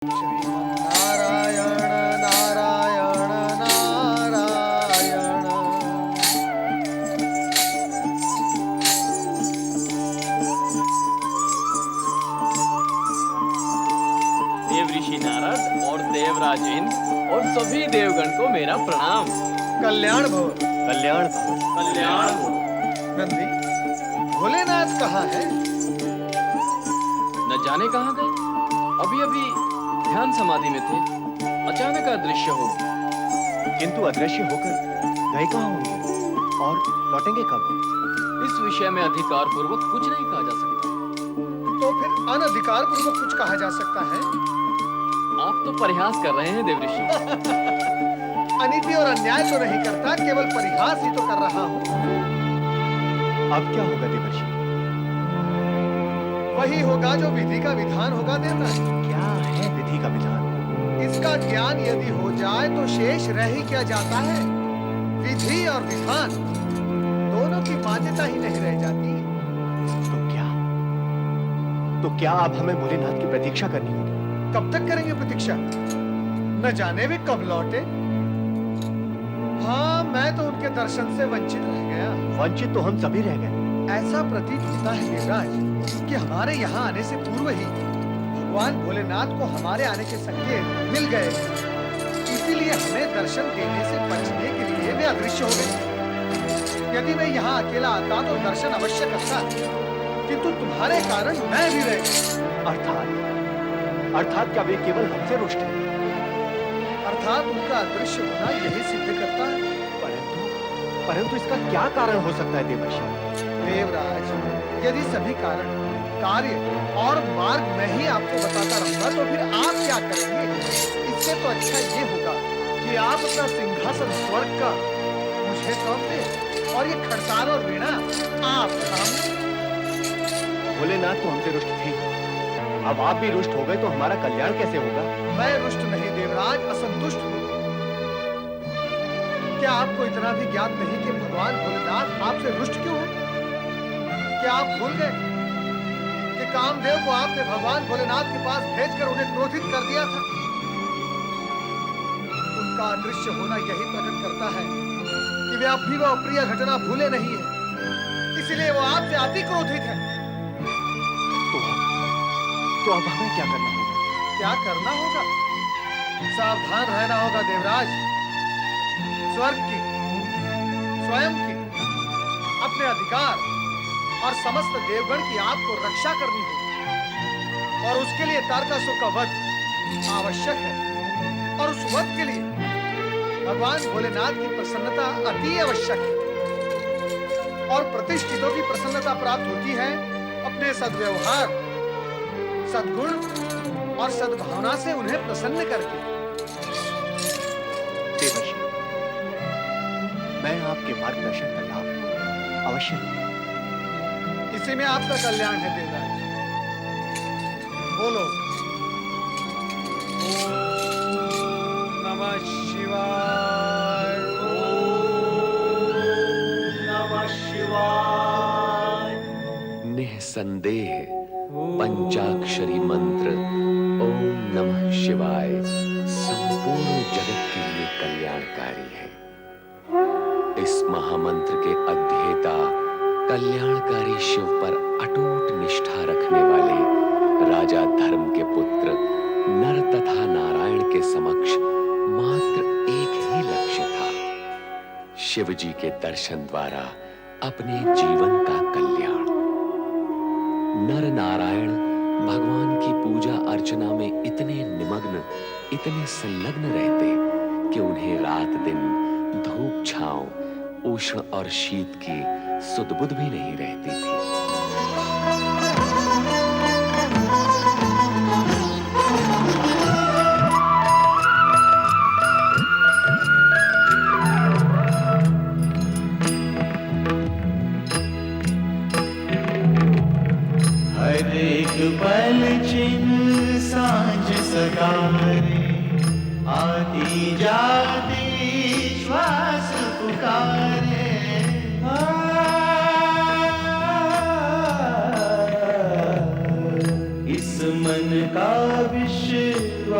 नारायण नारायण नारायण। देव ऋषि नारद और देवराज इंद्र और सभी देवगण को मेरा प्रणाम। कल्याण भव। कल्याण भव। कल्याण हो। नंदी, भोलेनाथ कहाँ है? न जाने कहाँ गए। अभी अभी ध्यान समाधि में थे, अचानक अदृश्य हो। किंतु अदृश्य होकर गए कहाँ होंगे और लौटेंगे कब? इस विषय में अधिकार पूर्वक कुछ नहीं कहा जा सकता। तो फिर अनधिकार पूर्वक कुछ कहा जा सकता है? आप तो परिहास कर रहे हैं देव ऋषि। अनीति और अन्याय तो नहीं करता, केवल परिहास ही तो कर रहा हूँ। अब क्या होगा देवर्षि? वही होगा जो विधि का विधान होगा देवराज। क्या है विधि का विधान? इसका ज्ञान यदि हो जाए तो शेष रह ही क्या जाता है? विधि और विधान दोनों की मान्यता ही नहीं रह जाती। तो क्या अब हमें भोलेनाथ की प्रतीक्षा करनी होगी? कब तक करेंगे प्रतीक्षा? न जाने वे कब लौटे। हाँ, मैं तो उनके दर्शन से वंचित रह गया। वंचित तो हम सभी रह गए। ऐसा प्रतीत होता है देवराज कि हमारे यहाँ आने से पूर्व ही भगवान भोलेनाथ को हमारे आने के संकेत मिल गए। इसीलिए हमें दर्शन देने से बचने के लिए वे अदृश्य हो गए। यदि मैं यहाँ अकेला आता तो दर्शन अवश्य करता, किंतु तुम्हारे कारण मैं भी रह गया। अर्थात क्या वे केवल हमसे रुष्ट हैं? अर्थात उनका अदृश्य होना यही सिद्ध करता है। परंतु इसका क्या कारण हो सकता है देवर्षि? देवराज, यदि सभी कारण, कार्य और मार्ग मैं ही आपको बताता रहूंगा तो फिर आप क्या करेंगे? इससे तो अच्छा ये होगा कि आप अपना सिंहासन स्वर्ग का मुझे सौंप दें और ये खड़ताल और वीणा आप सामने। भोलेनाथ तो हमसे रुष्ट थे, अब आप भी रुष्ट हो गए तो हमारा कल्याण कैसे होगा? मैं रुष्ट नहीं देवराज, असंतुष्ट हूँ। क्या आपको इतना भी ज्ञात नहीं कि भगवान भोलेनाथ आपसे रुष्ट क्यों है? क्या आप भूल गए कि कामदेव को आपने भगवान भोलेनाथ के पास भेजकर उन्हें क्रोधित कर दिया था? उनका अदृश्य होना यही प्रकट करता है कि वे अब भी वो अप्रिय घटना भूले नहीं है, इसीलिए वो आपसे अति क्रोधित है। तो अब हमें क्या करना होगा? क्या करना होगा? सावधान रहना होगा देवराज। स्वर्ग की, स्वयं की, अपने अधिकार और समस्त देवगण की आपको रक्षा करनी होगी और उसके लिए तारकासुर का वध आवश्यक है। और उस वध के लिए भगवान भोलेनाथ की प्रसन्नता अति आवश्यक है। और प्रतिष्ठितों की प्रसन्नता प्राप्त होती है अपने सद्व्यवहार, सद्गुण और सद्भावना से उन्हें प्रसन्न करके। देवर्षि, मैं आपके मार्गदर्शन का लाभ अवश्य लूंगा। इसी में आपका कल्याण है देवराज। बोलो ओम नमः शिवाय। ओम नमः शिवाय। निःसंदेह पंचाक्षरी मंत्र ओम नमः शिवाय संपूर्ण जगत के लिए कल्याणकारी है। इस महामंत्र के अध्येता कल्याणकारी शिव पर अटूट निष्ठा रखने वाले राजा धर्म के पुत्र नर तथा नारायण के समक्ष मात्र एक ही लक्ष्य था, शिव जी के दर्शन द्वारा अपने जीवन का कल्याण। नर नारायण भगवान की पूजा अर्चना में इतने निमग्न, इतने संलग्न रहते कि उन्हें रात दिन धूप छांव, उष्ण और शीत की सुध-बुध भी नहीं रहती थी। हर एक पल चिन्ह सांझ सकारे, आती जाती श्वास पुकारे। इस मन का विश्वास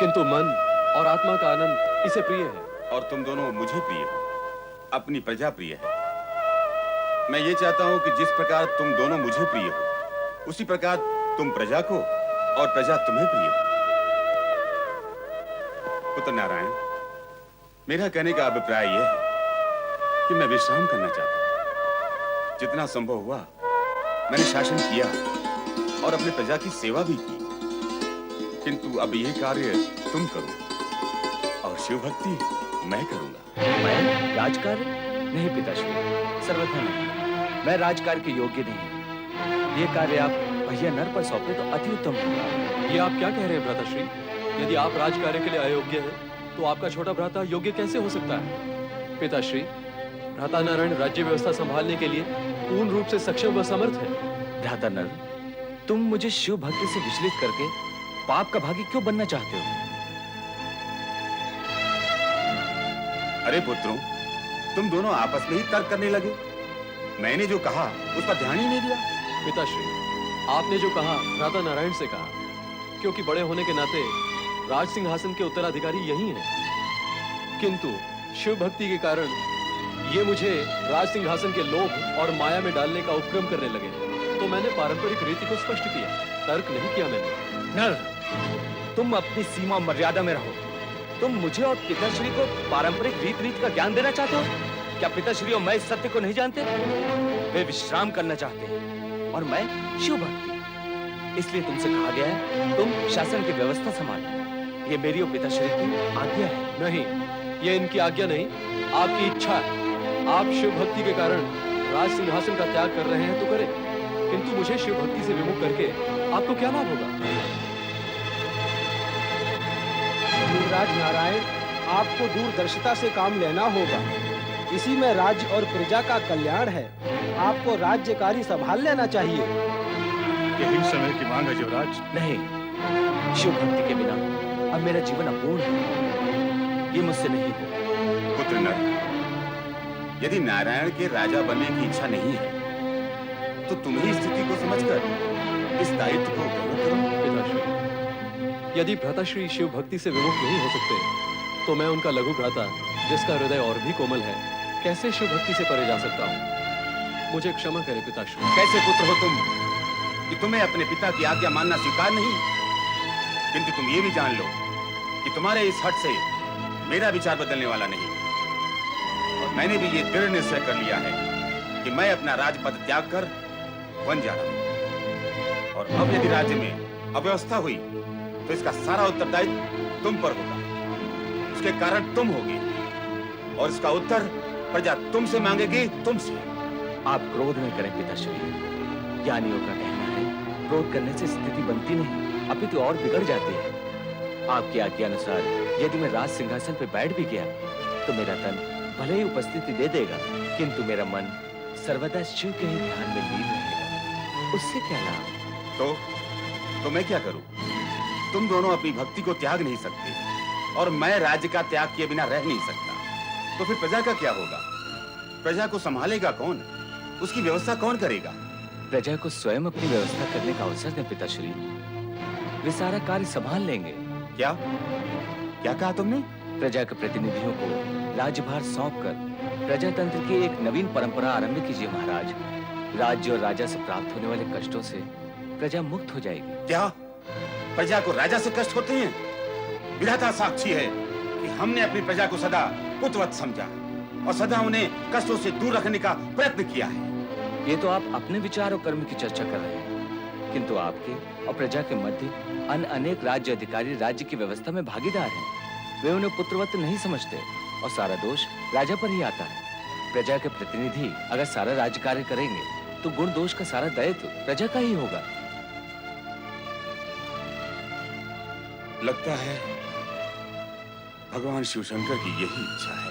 किंतु मन और आत्मा का आनंद इसे प्रिय है। और तुम दोनों मुझे प्रिय हो, अपनी प्रजा प्रिय है। मैं ये चाहता हूं कि जिस प्रकार तुम दोनों मुझे प्रिय हो, उसी प्रकार तुम प्रजा को और प्रजा तुम्हें प्रिय हो। पुत्र नारायण, मेरा कहने का अभिप्राय यह है कि मैं विश्राम करना चाहता हूं। जितना संभव हुआ मैंने शासन किया और अपनी प्रजा की सेवा भी की, किंतु अब यह कार्य तुम करो और शिव भक्ति मैं करूंगा। मैं राजकार्य? नहीं पिताश्री, सर्वथा नहीं। मैं राजकार्य के योग्य नहीं। ये कार्य आप भैया नर पर सौंपे तो अति उत्तम होगा। ये आप क्या कह रहे हैं भ्राताश्री? यदि आप राजकार्य के लिए अयोग्य हैं, तो आपका छोटा भ्राता योग्य कैसे हो सकता है? पिताश्री, भ्राता नारायण राज्य व्यवस्था संभालने के लिए पूर्ण रूप से सक्षम व समर्थ है। भ्राता नर, तुम मुझे शिव भक्ति से विचलित करके पाप का भागी क्यों बनना चाहते हो? अरे पुत्रों, तुम दोनों आपस में ही तर्क करने लगे। मैंने जो कहा उस पर ध्यान ही नहीं दिया। पिताश्री, आपने जो कहा भ्राता नारायण से कहा, क्योंकि बड़े होने के नाते राज सिंहासन के उत्तराधिकारी यही हैं। किंतु शिव भक्ति के कारण ये मुझे राज सिंहासन के लोभ और माया में डालने का उपक्रम करने लगे, तो मैंने पारंपरिक रीति को स्पष्ट किया, तर्क नहीं किया मैंने। नर, तुम अपनी सीमा मर्यादा में रहो। तुम मुझे और पिताश्री को पारंपरिक रीत रीत का ज्ञान देना चाहते हो? क्या पिताश्री और मैं इस सत्य को नहीं जानते? वे विश्राम करना चाहते हैं और मैं शिव भक्ति। इसलिए तुमसे कहा गया है तुम शासन की व्यवस्था संभालो। ये मेरी और पिताश्री की आज्ञा है। नहीं, ये इनकी आज्ञा नहीं, आपकी इच्छा है। आप शिव भक्ति के कारण राज सिंहासन का त्याग कर रहे हैं तो करें, किंतु मुझे शिव भक्ति से विमुख करके आपको क्या लाभ होगा? युवराज नारायण, आपको दूरदर्शिता से काम लेना होगा। इसी में राज्य और प्रजा का कल्याण है। आपको राज्य कार्य संभाल लेना चाहिए। यही समय की मांग है युवराज। नहीं, शिव भक्ति के बिना अब मेरा जीवन अपूर्ण है। ये मुझसे नहीं हो। पुत्र नर, यदि नारायण के राजा बनने की इच्छा नहीं है, तो तुम्हें स्थिति को समझकर इस दायित्व को ग्रहण करो। पिताश्री, यदि भ्राताश्री शिव भक्ति से विमुख नहीं हो सकते, तो मैं उनका लघु भ्राता, जिसका हृदय और भी कोमल है, कैसे शिव भक्ति से परे जा सकता हूँ? मुझे क्षमा करें पिताश्री। कैसे पुत्र हो तुम कि तुम्हें अपने पिता की आज्ञा मानना स्वीकार नहीं? किंतु तुम ये भी जान लो कि तुम्हारे इस हट से मेरा विचार बदलने वाला नहीं, और मैंने भी ये दृढ़ निश्चय कर लिया है कि मैं अपना राजपद त्याग कर वन जा रहा हूं। और अब यदि राज्य में अव्यवस्था हुई तो इसका सारा उत्तरदायित्व तुम पर होगा। उसके कारण तुम होगे और इसका उत्तर प्रजा तुमसे मांगेगी, तुमसे। आप क्रोध न करें पिताश्री। ज्ञानियों का कहना है क्रोध करने से स्थिति बनती नहीं, अपितु और बिगड़ जाती है। आपकी आज्ञा अनुसार यदि मैं राज सिंहासन पर बैठ भी गया तो मेरा तन भले ही उपस्थिति दे देगा, किंतु मेरा मन सर्वदा शिव के ही ध्यान में लीन रहेगा। उससे क्या लाभ? तो मैं क्या करूं? तुम दोनों अपनी भक्ति को त्याग नहीं सकते और मैं राज्य का त्याग किए बिना रह नहीं सकता। तो फिर प्रजा का क्या होगा? प्रजा को संभालेगा कौन? उसकी व्यवस्था कौन करेगा? प्रजा को स्वयं अपनी व्यवस्था करने का अवसर दें पिताश्री। वे सारा कार्य संभाल लेंगे। क्या क्या कहा तुमने? प्रजा के प्रतिनिधियों को राज्यभार सौंपकर प्रजातंत्र की एक नवीन परंपरा आरंभ कीजिए महाराज। राज्य और राजा से प्राप्त होने वाले कष्टों से प्रजा मुक्त हो जाएगी। क्या प्रजा को राजा से कष्ट होते हैं? विधाता साक्षी है कि हमने अपनी प्रजा को सदा पुत्रवत समझा और सदा उन्हें कष्टों से दूर रखने का प्रयत्न किया है। ये तो आप अपने विचार और कर्म की चर्चा कर रहे हैं, किंतु आपके और प्रजा के मध्य अनेक राज्य अधिकारी राज्य की व्यवस्था में भागीदार हैं। वे उन्हें पुत्रवत नहीं समझते और सारा दोष राजा पर ही आता है। प्रजा के प्रतिनिधि अगर सारा राज्य कार्य करेंगे तो गुण दोष का सारा दायित्व प्रजा का ही होगा। लगता है भगवान शिव शंकर की यही इच्छा है।